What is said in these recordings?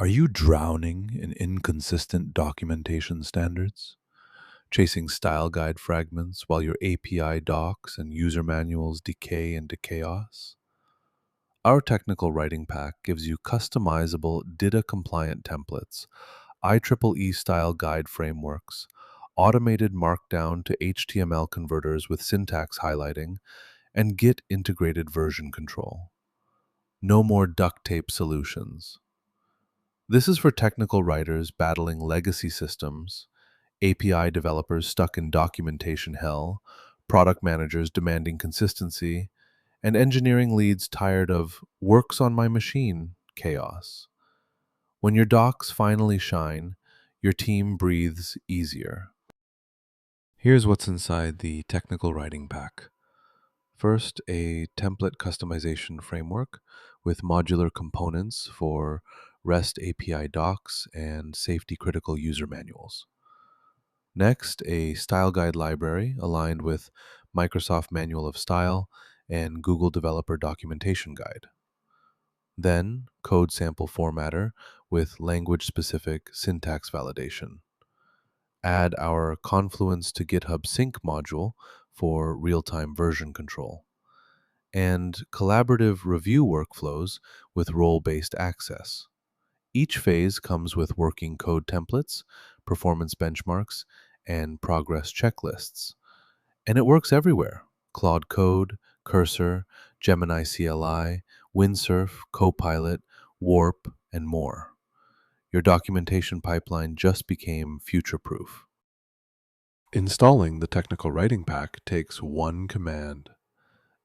Are you drowning in inconsistent documentation standards? Chasing style guide fragments while your API docs and user manuals decay into chaos? Our technical writing pack gives you customizable DITA-compliant templates, IEEE style guide frameworks, automated markdown to HTML converters with syntax highlighting, and Git integrated version control. No more duct tape solutions. This is for technical writers battling legacy systems, API developers stuck in documentation hell, product managers demanding consistency, and engineering leads tired of works on my machine chaos. When your docs finally shine, your team breathes easier. Here's what's inside the technical writing pack. First, a template customization framework with modular components for REST API docs and safety critical user manuals. Next, a style guide library aligned with Microsoft Manual of Style and Google Developer Documentation Guide. Then, code sample formatter with language specific syntax validation. Add our Confluence to GitHub sync module for real time version control. And collaborative review workflows with role based access. Each phase comes with working code templates, performance benchmarks, and progress checklists. And it works everywhere: Claude Code, Cursor, Gemini CLI, Windsurf, Copilot, Warp, and more. Your documentation pipeline just became future proof. Installing the technical writing pack takes one command: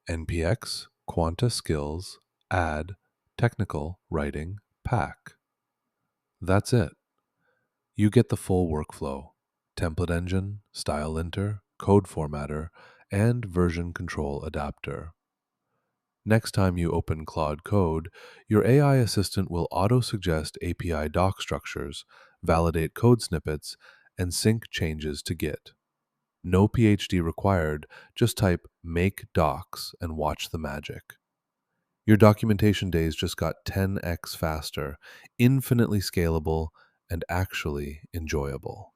npx quanta-skills add technical writing pack. That's it. You get the full workflow: template engine, style linter, code formatter, and version control adapter. Next time you open Claude Code, your AI assistant will auto-suggest API doc structures, validate code snippets, and sync changes to Git. No PhD required, just type make docs and watch the magic. Your documentation days just got 10x faster, infinitely scalable, and actually enjoyable.